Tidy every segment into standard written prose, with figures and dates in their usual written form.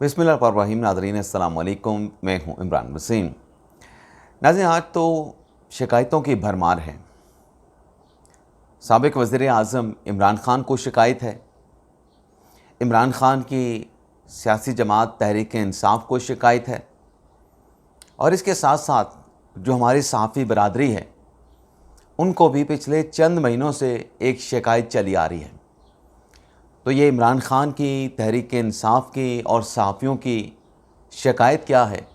बिस्मिल्लाहिर्रहमानिर्रहीम। नाज़रीन अस्सलाम वालेकुम, मैं हूं इमरान वसीम। नाज़रीन, आज तो शिकायतों की भरमार है। साबिक़ वज़ीर आज़म इमरान ख़ान को शिकायत है, इमरान ख़ान की सियासी जमात तहरीक इंसाफ को शिकायत है, और इसके साथ साथ जो हमारी सहाफ़ी बरादरी है उनको भी पिछले चंद महीनों से एक शिकायत चली आ रही है। तो ये इमरान ख़ान की, तहरीक इंसाफ की और सहाफ़ियों की शिकायत क्या है,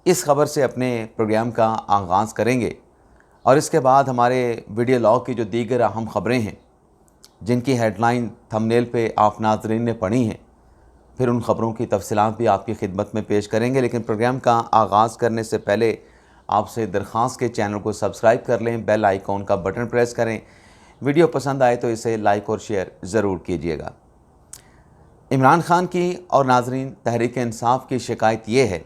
इस ख़बर से अपने प्रोग्राम का आगाज़ करेंगे। और इसके बाद हमारे वीडियो लॉग की जो दीगर अहम ख़बरें हैं जिनकी हेडलाइन थंबनेल पे आप नाज़रीन ने पढ़ी हैं, फिर उन ख़बरों की तफ़सीलात भी आपकी खिदमत में पेश करेंगे। लेकिन प्रोग्राम का आगाज़ करने से पहले आपसे दरख्वास्त के चैनल को सब्सक्राइब कर लें, बेल आइकॉन का बटन प्रेस करें। वीडियो पसंद आए तो इसे लाइक और शेयर ज़रूर कीजिएगा। इमरान ख़ान की और नाज़रीन तहरीक इंसाफ की शिकायत ये है,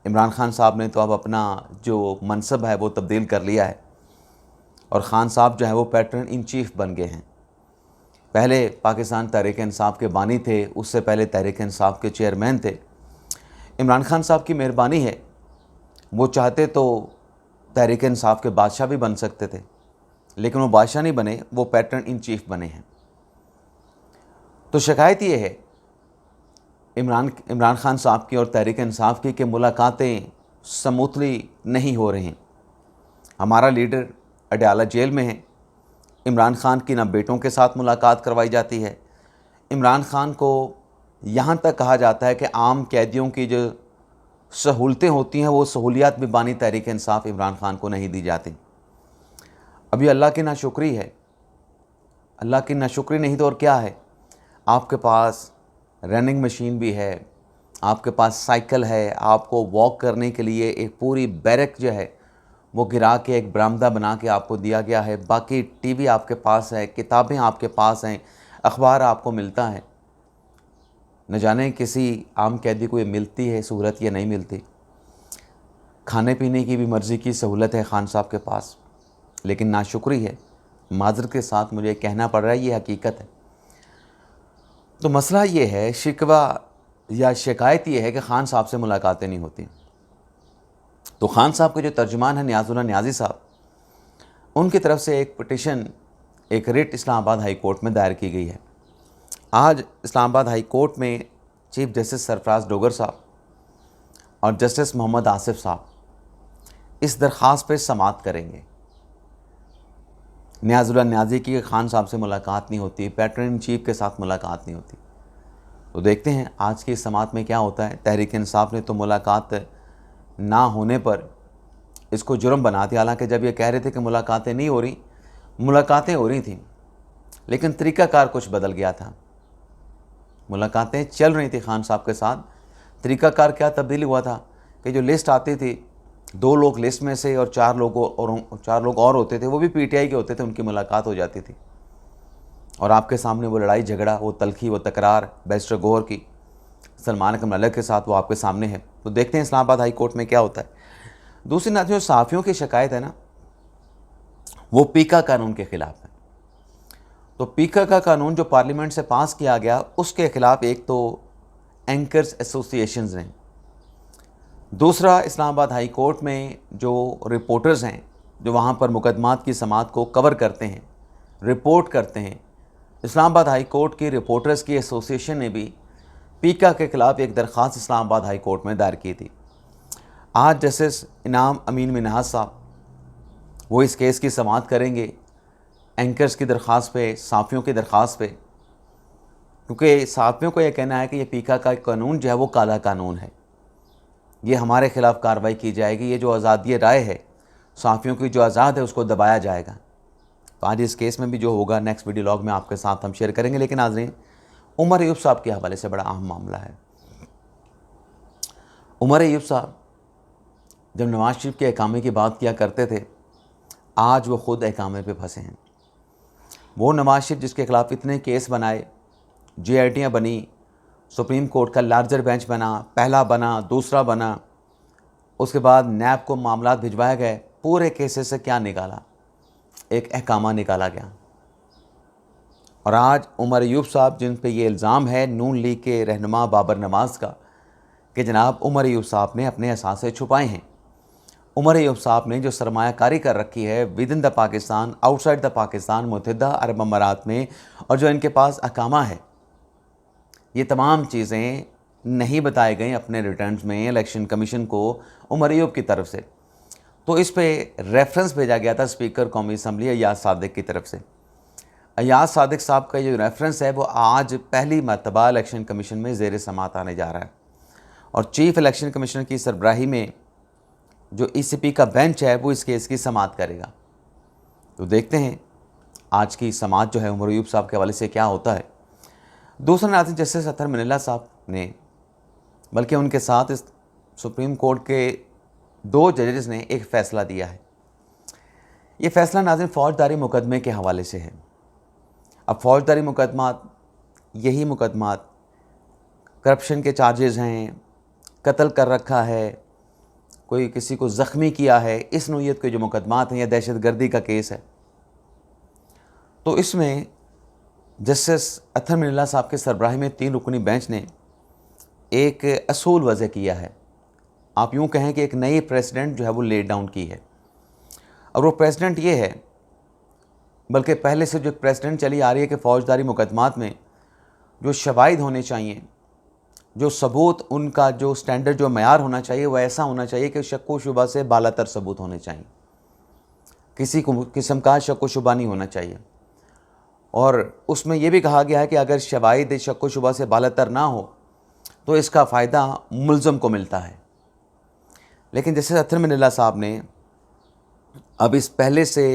इमरान ख़ान साहब ने तो अब अपना जो मनसब है वो तब्दील कर लिया है और ख़ान साहब जो है वो पैटर्न इन चीफ़ बन गए हैं। पहले पाकिस्तान तहरीक इंसाफ के बानी थे, उससे पहले तहरीक इंसाफ के चेयरमैन थे। इमरान ख़ान साहब की मेहरबानी है, वो चाहते तो तहरीक इंसाफ के बादशाह भी बन सकते थे, लेकिन वो बादशाह नहीं बने, वो पैटर्न इन चीफ़ बने हैं। तो शिकायत ये है इमरान ख़ान साहब की और तहरीक इंसाफ की कि मुलाकातें समूथली नहीं हो रही। हमारा लीडर अडयाला जेल में है, इमरान ख़ान की ना बेटों के साथ मुलाकात करवाई जाती है। इमरान ख़ान को यहाँ तक कहा जाता है कि आम कैदियों की जो सहूलतें होती हैं वो सहूलियात भी बानी तहरीक इंसाफ इमरान ख़ान को नहीं दी जाती। अभी अल्लाह की नाशुक्री है, अल्लाह की नाशुक्री नहीं तो और क्या है। आपके पास रनिंग मशीन भी है, आपके पास साइकिल है, आपको वॉक करने के लिए एक पूरी बैरक जो है वो गिरा के एक बरामदा बना के आपको दिया गया है। बाकी टीवी आपके पास है, किताबें आपके पास हैं, अखबार आपको मिलता है। न जाने किसी आम कैदी को ये मिलती है सहूलत या नहीं मिलती। खाने पीने की भी मर्ज़ी की सहूलत है ख़ान साहब के पास, लेकिन नाशुक्री है, माज़रत के साथ मुझे कहना पड़ रहा है, ये हकीकत है। तो मसला ये है, शिकवा या शिकायत ये है कि ख़ान साहब से मुलाकातें नहीं होती। तो ख़ान साहब के जो तर्जुमान हैं नियाज़ुल्लाह नियाज़ी साहब, उनकी तरफ से एक पिटिशन, एक रिट इस्लामाबाद हाई कोर्ट में दायर की गई है। आज इस्लामाबाद हाई कोर्ट में चीफ जस्टिस सरफराज डोगर साहब और जस्टिस मोहम्मद आसिफ साहब इस दरख्वास्त पे समाअत करेंगे। नियाज़ुल्लाह नियाज़ी की ख़ान साहब से मुलाकात नहीं होती, पैटर्न इन चीफ के साथ मुलाकात नहीं होती। तो देखते हैं आज की इस समाअत में क्या होता है। तहरीक इंसाफ ने तो मुलाकात ना होने पर इसको जुर्म बना दिया, हालांकि जब ये कह रहे थे कि मुलाकातें नहीं हो रही, मुलाकातें हो रही थीं, लेकिन तरीक़ाकार कुछ बदल गया था। मुलाकातें चल रही थी ख़ान साहब के साथ, तरीक़ाकार क्या तब्दील हुआ था कि जो लिस्ट आती थी, 2 लोग लिस्ट में से और 4 लोग और होते थे, वो भी पीटीआई के होते थे, उनकी मुलाकात हो जाती थी और आपके सामने वो लड़ाई झगड़ा, वो तलखी, वो तकरार बैरिस्टर गौहर की सलमान अकरम लल्लह के साथ, वो आपके सामने है। तो देखते हैं इस्लामाबाद हाई कोर्ट में क्या होता है। दूसरी नात जो सहाफ़ियों की शिकायत है ना, वो पीका कानून के ख़िलाफ़ है। तो पीका का कानून जो पार्लियामेंट से पास किया गया, उसके ख़िलाफ़ एक तो एंकर्स एसोसिएशंस हैं, दूसरा इस्लामाबाद हाई कोर्ट में जो रिपोर्टर्स हैं जो वहाँ पर मुकदमात की समाअत को कवर करते हैं, रिपोर्ट करते हैं, इस्लामाबाद हाई कोर्ट की रिपोर्टर्स की एसोसिएशन ने भी पीका के ख़िलाफ़ एक दरख्वास्त इस्लामाबाद हाई कोर्ट में दायर की थी। आज जस्टिस इनाम अमीन मिन्हाज साहब वो इस केस की समाअत करेंगे एंकर्स की दरख्वास्त पे, सहाफ़ियों की दरख्वास्त पे, क्योंकि सहाफ़ियों को यह कहना है कि ये पीका का कानून जो है वो काला कानून है, ये हमारे ख़िलाफ़ कार्रवाई की जाएगी, ये जो आज़ादी राय है, सहाफ़ियों की जो आज़ाद है, उसको दबाया जाएगा। तो आज इस केस में भी जो होगा नेक्स्ट वीडियो लॉग में आपके साथ हम शेयर करेंगे। लेकिन नाज़रीन, उमर अयूब साहब के हवाले से बड़ा अहम मामला है। उमर अयूब साहब जब नवाज शरीफ के इकामे की बात किया करते थे, आज वो ख़ुद इकामे पे फंसे हैं। वो नवाज शरीफ जिसके ख़िलाफ़ इतने केस बनाए, JITयाँ बनी, सुप्रीम कोर्ट का लार्जर बेंच बना, पहला बना, दूसरा बना, उसके बाद नैब को मामला भिजवाए गए, पूरे केसेस से क्या निकाला, एक अहकामा निकाला गया और आज उमर अयूब साहब, जिन पे ये इल्ज़ाम है नून लीग के रहनुमा बाबर नवाज़ का कि जनाब उमर अयूब साहब ने अपने असासे छुपाए हैं, उमर अयूब साहब ने जो सरमायाकारी कर रखी है within the Pakistan, outside the Pakistan, मुत्तहिदा अरब अमारात में, और जो इनके पास अकामा है, ये तमाम चीज़ें नहीं बताई गई अपने रिटर्न्स में इलेक्शन कमीशन को उमर अयूब की तरफ से। तो इस पे रेफरेंस भेजा गया था स्पीकर कौमी असम्बली अयाज सादिक की तरफ से। अयाज सादिक साहब का जो रेफरेंस है वो आज पहली मरतबा इलेक्शन कमीशन में ज़ेर समात आने जा रहा है, और चीफ इलेक्शन कमिश्नर की सरबराही में जो ECP का बेंच है वो इस केस की समात करेगा। तो देखते हैं आज की समात जो है उमर अयूब साहब के हवाले से क्या होता है। दूसरा नाज़रीन, जस्टिस अतहर मिनल्ला साहब ने, बल्कि उनके साथ इस सुप्रीम कोर्ट के 2 जजेस ने एक फ़ैसला दिया है। ये फ़ैसला नाज़रीन फ़ौजदारी मुकदमे के हवाले से है। अब फ़ौजदारी मुकदमात, यही मुकदमात करप्शन के चार्जेस हैं, कत्ल कर रखा है, कोई किसी को ज़ख्मी किया है, इस नौइयत के जो मुकदमात हैं, या दहशतगर्दी का केस है, तो इसमें जस्टिस अतहर मिनल्ला साहब के सरबराही में 3 रुकनी बेंच ने एक असूल वज़ह किया है। आप यूँ कहें कि एक नई प्रेसिडेंट जो है वो लेट डाउन की है, और वो प्रेसिडेंट ये है, बल्कि पहले से जो प्रेसिडेंट चली आ रही है कि फ़ौजदारी मुकदमात में जो शवाहिद होने चाहिए, जो सबूत, उनका जो स्टैंडर्ड, जो मयार होना चाहिए वो ऐसा होना चाहिए कि शक व शुबा से बालातर सबूत होने चाहिए, किसी किस्म का शक व शुबा नहीं होना चाहिए। और उसमें यह भी कहा गया है कि अगर शवाहिद शक व शुबा से बालातर ना हो तो इसका फ़ायदा मुल्ज़म को मिलता है। लेकिन जैसे अतहर मिनल्ला साहब ने अब इस पहले से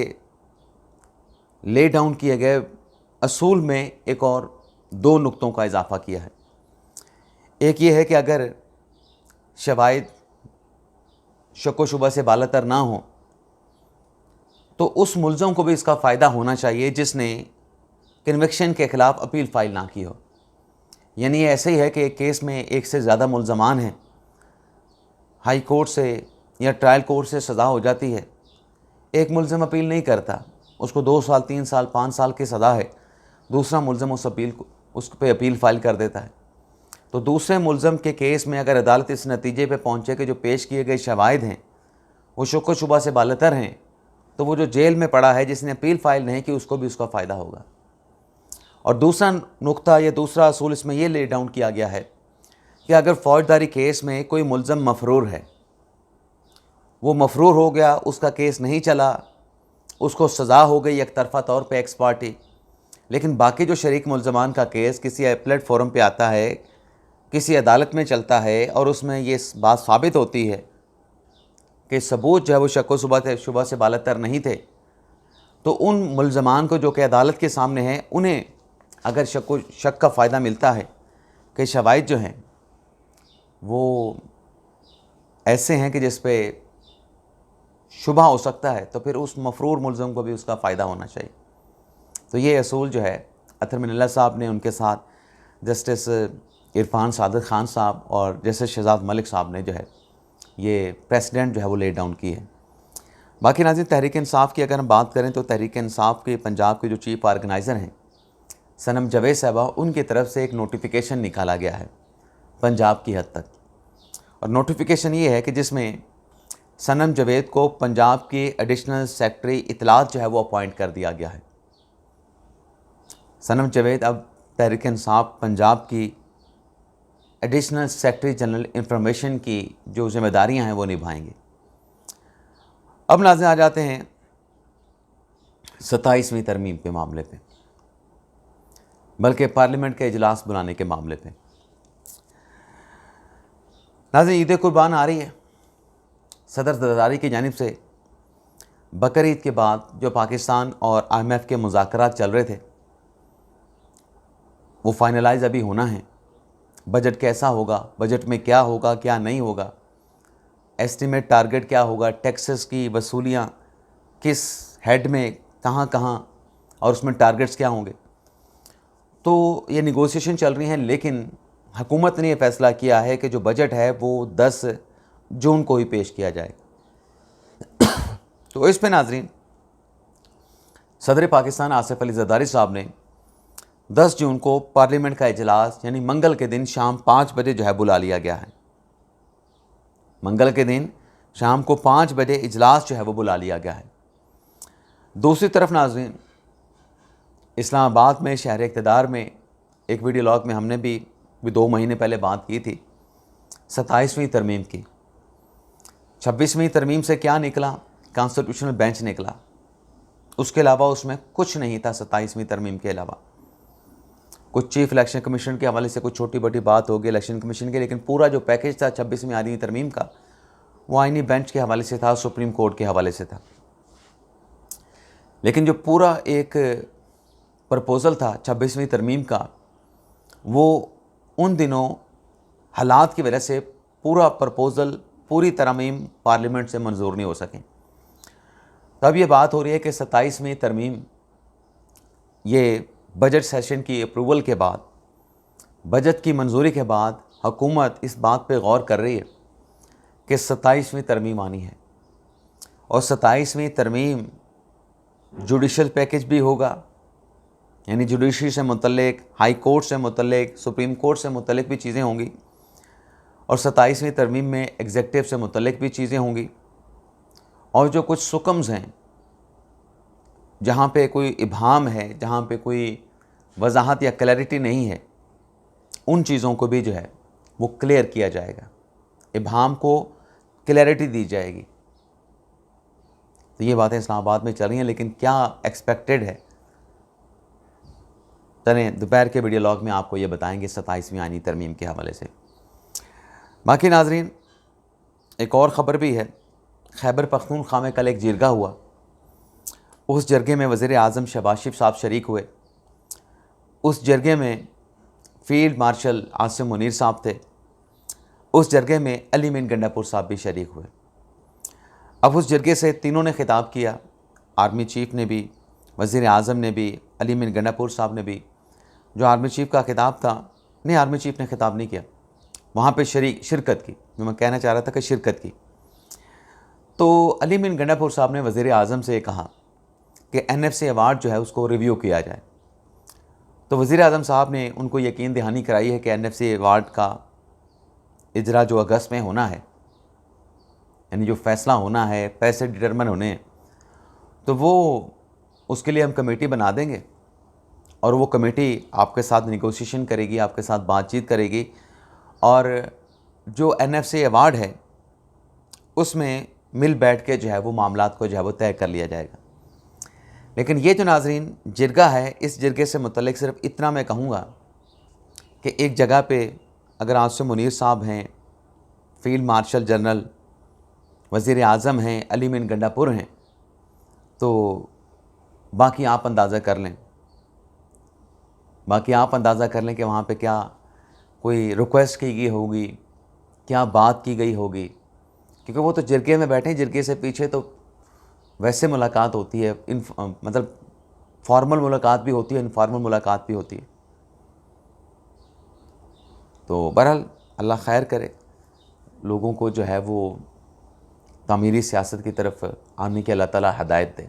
ले डाउन किए गए असूल में एक और 2 नुक्तों का इजाफ़ा किया है। एक ये है कि अगर शवाहिद शक व शुबा से बालातर ना हो तो उस मुल्ज़म को भी इसका फ़ायदा होना चाहिए जिसने कन्विक्शन के ख़िलाफ़ अपील फ़ाइल ना की हो। यानी ये ऐसे ही है कि एक केस में एक से ज़्यादा मुल्ज़मान हैं, हाई कोर्ट से या ट्रायल कोर्ट से सज़ा हो जाती है, एक मुल्ज़म अपील नहीं करता, उसको 2 साल, 3 साल, 5 साल की सज़ा है, दूसरा मुल्ज़म उस पर अपील फ़ाइल कर देता है। तो दूसरे मुल्ज़म के केस में अगर अदालत इस नतीजे पे पहुँचे कि जो पेश किए गए शवाहिद हैं वो शक व शुबा से बालातर हैं, तो वो जो जेल में पड़ा है जिसने अपील फ़ाइल नहीं की उसको भी उसका फ़ायदा होगा। और दूसरा नुक्ता या दूसरा असूल इसमें यह ले डाउन किया गया है कि अगर फ़ौजदारी केस में कोई मुल्ज़म मफरूर है, वो मफरूर हो गया, उसका केस नहीं चला, उसको सज़ा हो गई एक तरफ़ा तौर पे एक्स पार्टी, लेकिन बाकी जो शरीक मुल्ज़मान का केस किसी एपलेट फ़ोरम पे आता है, किसी अदालत में चलता है, और उसमें ये बात साबित होती है कि सबूत जो है वो शक व शुबा से बालातर नहीं थे, तो उन मुल्ज़मान को जो कि अदालत के सामने हैं, उन्हें अगर शक का फ़ायदा मिलता है कि शवाहिद जो हैं वो ऐसे हैं कि जिस पे शुबा हो सकता है, तो फिर उस मफरूर मुल्ज़म को भी उसका फ़ायदा होना चाहिए। तो ये असूल जो है अतहर मिनल्ला साहब ने, उनके साथ जस्टिस इरफान सादिक ख़ान साहब और जस्टिस शहजाद मलिक साहब ने जो है ये प्रेसिडेंट जो है वो ले डाउन की है। बाकी नाज़रीन, तहरीक इंसाफ़ की अगर हम बात करें तो तहरीक इंसाफ़ के पंजाब के जो चीफ ऑर्गेनाइज़र हैं सनम जावेद साहबा, उनकी तरफ से एक नोटिफिकेशन निकाला गया है पंजाब की हद तक, और नोटिफिकेशन ये है कि जिसमें सनम जावेद को पंजाब की एडिशनल सेक्रेटरी इतलात जो है वो अपॉइंट कर दिया गया है। सनम जावेद अब तहरीक इंसाफ़ पंजाब की एडिशनल सेक्रेटरी जनरल इंफॉर्मेशन की जो जिम्मेदारियां हैं वो निभाएंगे। अब नाज़रीन आ जाते हैं 27वीं तरमीम के मामले पे, बल्कि पार्लियामेंट के इजलास बुलाने के मामले पे। नाज़रीन, ईद कुर्बान आ रही है। सदर ज़रदारी की जानिब से बकर ईद के बाद जो पाकिस्तान और IMF के मुज़ाकरात चल रहे थे वो फाइनलाइज अभी होना है। बजट कैसा होगा, बजट में क्या होगा, क्या नहीं होगा, एस्टीमेट टारगेट क्या होगा, टैक्सेस की वसूलियाँ किस हेड में कहाँ कहाँ, और उसमें टारगेट्स क्या होंगे, तो ये निगोशिएशन चल रही हैं। लेकिन हुकूमत ने यह फ़ैसला किया है कि जो बजट है वो 10 जून को ही पेश किया जाए। तो इस पे नाज़रीन, सदर पाकिस्तान आसिफ अली ज़रदारी साहब ने 10 जून को पार्लियामेंट का इजलास यानी मंगल के दिन शाम 5 बजे जो है बुला लिया गया है। मंगल के दिन शाम को 5 बजे इजलास जो है वो बुला लिया गया है। दूसरी तरफ नाज़रीन, इस्लामाबाद में शहर इक़्तिदार में एक वीडियो लॉग में हमने भी 2 महीने पहले बात की थी 27वीं तरमीम की। 26वीं तरमीम से क्या निकला? कॉन्स्टिट्यूशनल बेंच निकला। उसके अलावा उसमें कुछ नहीं था 27वीं तरमीम के अलावा। कुछ चीफ इलेक्शन कमीशन के हवाले से कुछ छोटी बड़ी बात होगी इलेक्शन कमीशन के, लेकिन पूरा जो पैकेज था 26वीं आईनी तरमीम का वो आईनी बेंच के हवाले से था, सुप्रीम कोर्ट के हवाले से था। लेकिन जो पूरा एक प्रपोज़ल था 26वीं तरमीम का, वो उन दिनों हालात की वजह से पूरा प्रपोज़ल पूरी तरमीम पार्लियामेंट से मंजूर नहीं हो सके। तब ये बात हो रही है कि 27वीं तरमीम ये बजट सेशन की अप्रूवल के बाद, बजट की मंजूरी के बाद हुकूमत इस बात पे गौर कर रही है कि 27वीं तरमीम आनी है। और 27वीं तरमीम जुडिशल पैकेज भी होगा, यानी जुडिशरी से मुतल्लिक, हाई कोर्ट से मुतल्लिक, सुप्रीम कोर्ट से मुतल्लिक भी चीज़ें होंगी। और 27वीं तरमीम में एग्जेक्टिव से मुतल्लिक भी चीज़ें होंगी। और जो कुछ सुकम्स हैं, जहाँ पे कोई इब्हाम है, जहाँ पे कोई वजाहत या क्लैरिटी नहीं है, उन चीज़ों को भी जो है वो क्लियर किया जाएगा, इब्हाम को क्लैरिटी दी जाएगी। तो ये बातें इस्लामाबाद में चल रही हैं, लेकिन क्या एक्सपेक्टेड है, चलें दोपहर के वीडियो लॉग में आपको ये बताएंगे 27वीं आईनी तरमीम के हवाले से। बाकी नाजरीन, एक और ख़बर भी है। खैबर पख्तूनख्वा में कल एक जिरगा हुआ। उस जरगे में वज़ीर आज़म शहबाज शरीफ साहब शरीक हुए। उस जरगे में फील्ड मार्शल आसिम मुनीर साहब थे। उस जरगे में अली मीन गंडापुर साहब भी शरीक हुए। अब उस जरगे से तीनों ने खिताब किया, आर्मी चीफ़ ने भी, वज़ीर आज़म ने भी, अली मीन गंडापुर साहब ने भी। जो आर्मी चीफ़ का खिताब था, नहीं, आर्मी चीफ़ ने खिताब नहीं किया, वहाँ पे शिरकत की, जो मैं कहना चाह रहा था कि शिरकत की। तो अली मीन गंडापुर साहब ने वज़ीर आज़म से कहा कि NFC अवार्ड जो है उसको रिव्यू किया जाए। तो वज़ीर आज़म साहब ने उनको यकीन दहानी कराई है कि NFC अवार्ड का इजरा जो अगस्त में होना है, यानी जो फ़ैसला होना है, पैसे डिटरमिन होने हैं, तो वो उसके लिए हम कमेटी बना देंगे और वो कमेटी आपके साथ नेगोशिएशन करेगी, आपके साथ बातचीत करेगी, और जो NFC अवार्ड है उसमें मिल बैठ के जो है वो मामलात को जो है वो तय कर लिया जाएगा। लेकिन ये जो नाजरीन जिरगा है, इस जिरगे से मुतल्लिक सिर्फ इतना मैं कहूँगा कि एक जगह पे अगर आसिम मुनीर साहब हैं, फील्ड मार्शल जनरल, वज़ीर आज़म हैं, अली मीन गंडापुर हैं, तो बाकी आप अंदाज़ा कर लें, कि वहाँ पे क्या कोई रिक्वेस्ट की गई होगी, क्या बात की गई होगी, क्योंकि वो तो जिरगे में बैठे हैं। जिरगे से पीछे तो वैसे मुलाकात होती है, मतलब फॉर्मल मुलाकात भी होती है, इनफॉर्मल मुलाकात भी होती है। तो बहरहाल अल्लाह खैर करे, लोगों को जो है वो तामीरी सियासत की तरफ आने की अल्लाह ताला हदायत दे।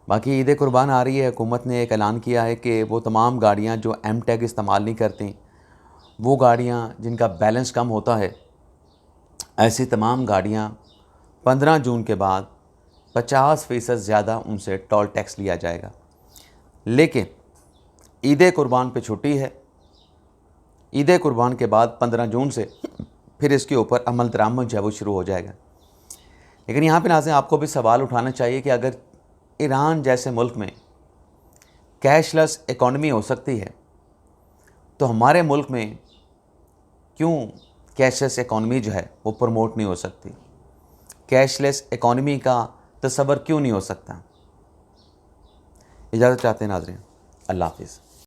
बाकी ईद कुर्बान आ रही है। हुकूमत ने एक ऐलान किया है कि वो तमाम गाड़ियाँ जो M-टैग इस्तेमाल नहीं करती, वो गाड़ियाँ जिनका बैलेंस कम होता है, ऐसी तमाम गाड़ियाँ 15 जून के बाद 50% ज़्यादा उनसे टोल टैक्स लिया जाएगा। लेकिन ईद कुर्बान पे छुट्टी है। ईद कुर्बान के बाद 15 जून से फिर इसके ऊपर अमल दरामद जो है वो शुरू हो जाएगा। लेकिन यहाँ पे नाज़रीन आपको भी सवाल उठाना चाहिए कि अगर ईरान जैसे मुल्क में कैशलेस इकॉनमी हो सकती है, तो हमारे मुल्क में क्यों कैशलेस इकॉनमी जो है वो प्रमोट नहीं हो सकती? कैशलेस इकॉनमी का तसव्वुर क्यों नहीं हो सकता? इजाज़त चाहते हैं नाज़रीन। अल्लाह हाफ़िज़।